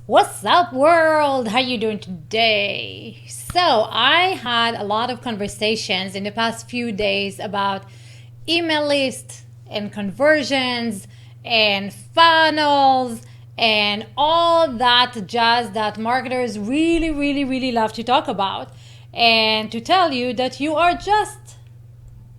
What's up, world? How you doing today? So, I had a lot of conversations in the past few days about email lists and conversions and funnels and all that jazz that marketers really love to talk about. And to tell you that you are just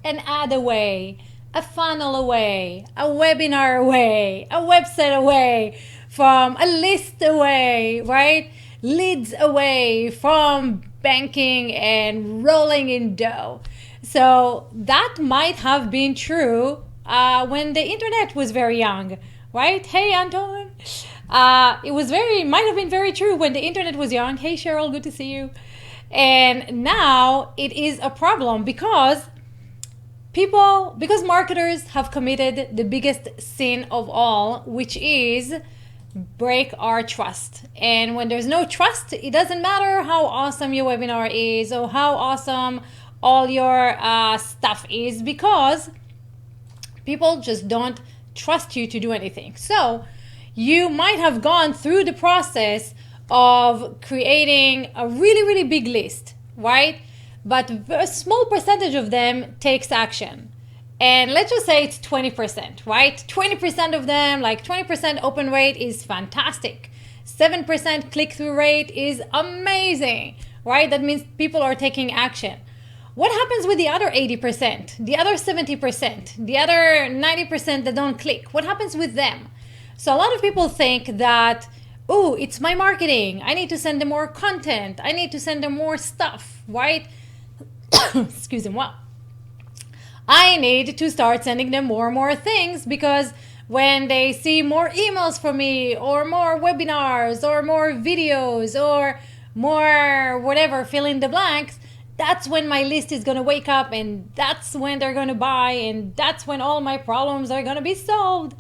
an ad away, a funnel away, a webinar away, a website away, from a list away, right? Leads away from banking and rolling in dough. So that might have been true when the internet was very young, right? Hey, Anton. It was might have been very true when the internet was young. Hey, Cheryl, good to see you. And now it is a problem because marketers have committed the biggest sin of all, which is break our trust. And when there's no trust, it doesn't matter how awesome your webinar is or how awesome all your stuff is, because people just don't trust you to do anything. So you might have gone through the process of creating a really big list, right? But a small percentage of them takes action. And let's just say it's 20%, right? 20% of them, like 20% open rate is fantastic. 7% click-through rate is amazing, right? That means people are taking action. What happens with the other 80%, the other 70%, the other 90% that don't click? What happens with them? So a lot of people think that, oh, it's my marketing. I need to send them more content. I need to send them more stuff, right? Excuse me. Well, I need to start sending them more and more things, because when they see more emails from me or more webinars or more videos or more whatever, fill in the blanks, that's when my list is going to wake up, and that's when they're going to buy, and that's when all my problems are going to be solved.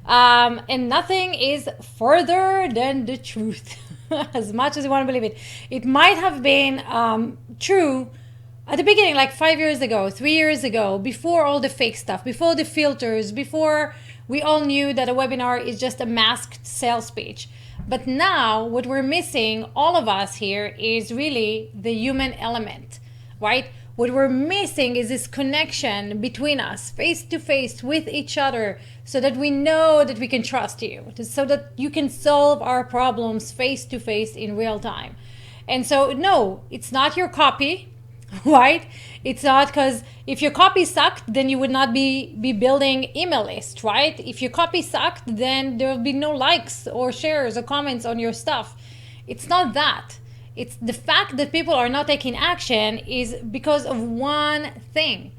And nothing is further than the truth. As much as you want to believe it, it might have been true at the beginning, like 5 years ago, 3 years ago, before all the fake stuff, before the filters, before we all knew that a webinar is just a masked sales pitch. But now what we're missing, all of us here, is really the human element, right? What we're missing is this connection between us, face to face with each other, so that we know that we can trust you, so that you can solve our problems face to face in real time. And so, no, it's not your copy, right? It's not, because if your copy sucked, then you would not be building email lists, right? If your copy sucked, then there will be no likes or shares or comments on your stuff. It's not that. It's the fact that people are not taking action is because of one thing.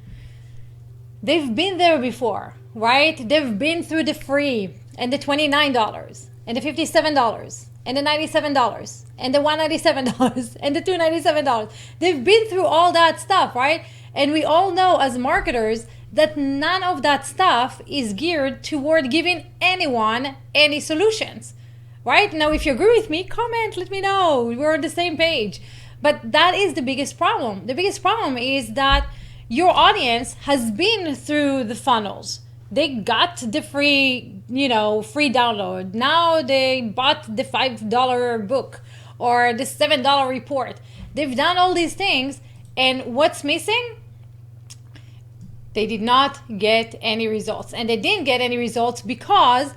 They've been there before, right? They've been through the free and the $29 and the $57 and the $97 and the $197 and the $297. They've been through all that stuff, right? And we all know as marketers that none of that stuff is geared toward giving anyone any solutions, right? Now, if you agree with me, comment, let me know. We're on the same page. But that is the biggest problem. The biggest problem is that your audience has been through the funnels. They got the free download. Now they bought the $5 book or the $7 report. They've done all these things, and what's missing? They did not get any results. And they didn't get any results because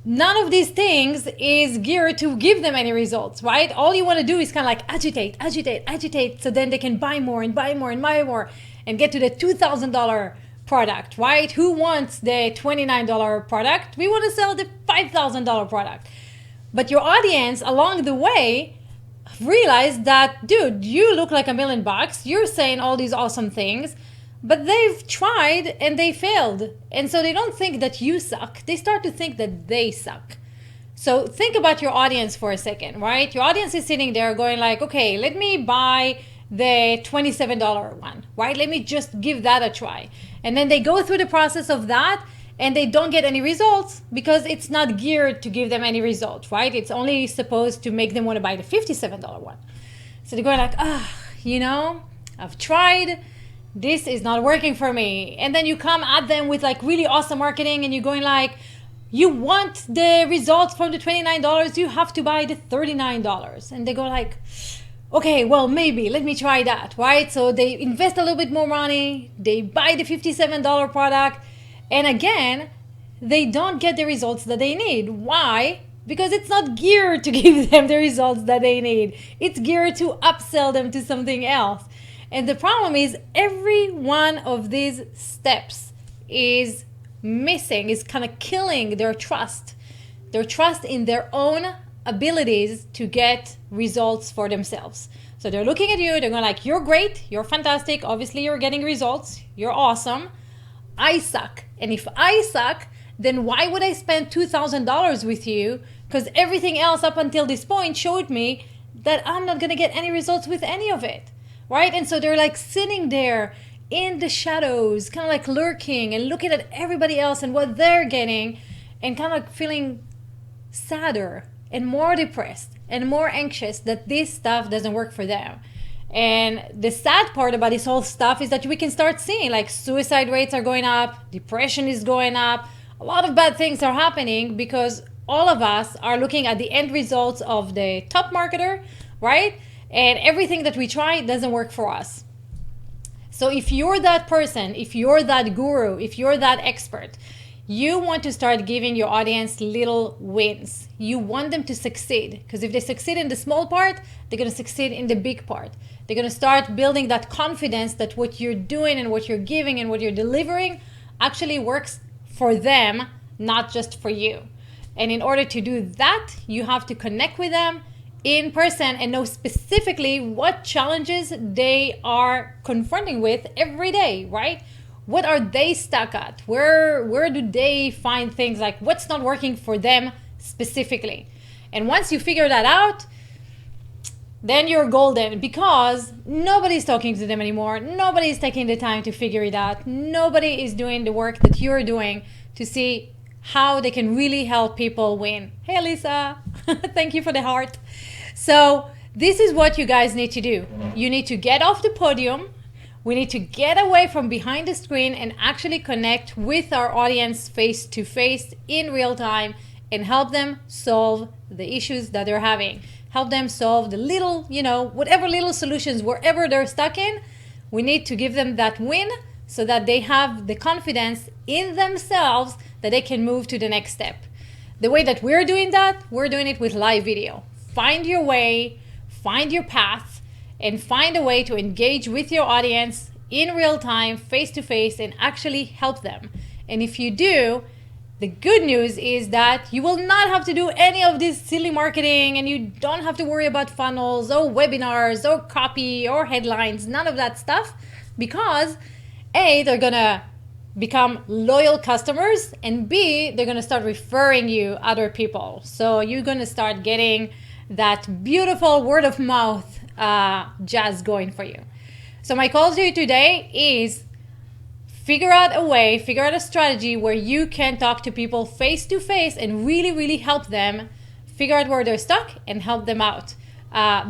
none of these things is geared to give them any results, right? All you want to do is kind of like agitate, so then they can buy more and buy more and buy more and get to the $2,000 product, right? Who wants the $29 product? We want to sell the $5,000 product. But your audience along the way realized that, dude, you look like $1,000,000. You're saying all these awesome things, but they've tried and they failed. And so they don't think that you suck. They start to think that they suck. So think about your audience for a second, right? Your audience is sitting there going like, okay, let me buy the $27 one, right? Let me just give that a try. And then they go through the process of that and they don't get any results because it's not geared to give them any results, right? It's only supposed to make them want to buy the $57 one. So they're going like, I've tried. This is not working for me. And then you come at them with like really awesome marketing and you're going like, you want the results from the $29, you have to buy the $39. And they go like, okay, well, maybe, let me try that, right? So they invest a little bit more money, they buy the $57 product, and again, they don't get the results that they need. Why? Because it's not geared to give them the results that they need. It's geared to upsell them to something else. And the problem is every one of these steps is missing, is kind of killing their trust in their own abilities to get results for themselves. So they're looking at you, they're going like, you're great, you're fantastic, obviously you're getting results, you're awesome. I suck. And if I suck, then why would I spend $2,000 with you? Because everything else up until this point showed me that I'm not going to get any results with any of it, right? And so they're like sitting there in the shadows, kind of like lurking and looking at everybody else and what they're getting, and kind of feeling sadder and more depressed and more anxious that this stuff doesn't work for them. And the sad part about this whole stuff is that we can start seeing like suicide rates are going up, depression is going up, a lot of bad things are happening because all of us are looking at the end results of the top marketer, right? And everything that we try doesn't work for us. So if you're that person, if you're that guru, if you're that expert, you want to start giving your audience little wins. You want them to succeed, because if they succeed in the small part, they're going to succeed in the big part. They're going to start building that confidence that what you're doing and what you're giving and what you're delivering actually works for them, not just for you. And in order to do that, you have to connect with them in person and know specifically what challenges they are confronting with every day, right? What are they stuck at? Where do they find things like what's not working for them specifically? And once you figure that out, then you're golden, because nobody's talking to them anymore. Nobody's taking the time to figure it out. Nobody is doing the work that you're doing to see how they can really help people win. Hey, Lisa, thank you for the heart. So this is what you guys need to do. You need to get off the podium. We need to get away from behind the screen and actually connect with our audience face to face in real time and help them solve the issues that they're having. Help them solve the little, whatever little solutions, wherever they're stuck in. We need to give them that win so that they have the confidence in themselves that they can move to the next step. The way that we're doing that, we're doing it with live video. Find your way, find your path, and find a way to engage with your audience in real time, face to face, and actually help them. And if you do, the good news is that you will not have to do any of this silly marketing, and you don't have to worry about funnels or webinars or copy or headlines, none of that stuff, because A, they're gonna become loyal customers, and B, they're gonna start referring you other people. So you're gonna start getting that beautiful word of mouth jazz going for you. So my call to you today is figure out a strategy where you can talk to people face to face and really, really help them figure out where they're stuck and help them out.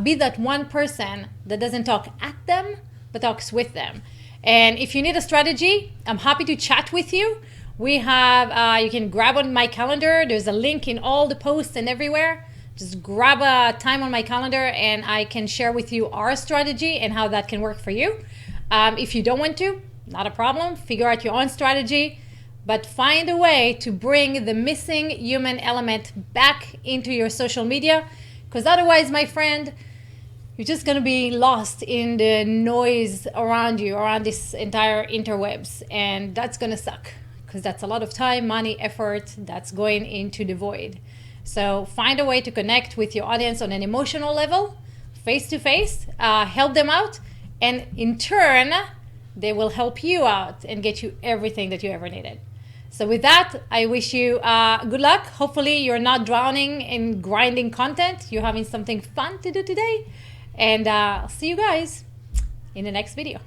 Be that one person that doesn't talk at them, but talks with them. And if you need a strategy, I'm happy to chat with you. We have, you can grab on my calendar. There's a link in all the posts and everywhere. Just grab a time on my calendar and I can share with you our strategy and how that can work for you. If you don't want to, not a problem. Figure out your own strategy, but find a way to bring the missing human element back into your social media, because otherwise, my friend, you're just going to be lost in the noise around you, around this entire interwebs, and that's going to suck, because that's a lot of time, money, effort that's going into the void. So find a way to connect with your audience on an emotional level, face to face, help them out, and in turn, they will help you out and get you everything that you ever needed. So with that, I wish you good luck. Hopefully you're not drowning in grinding content. You're having something fun to do today. And I'll see you guys in the next video.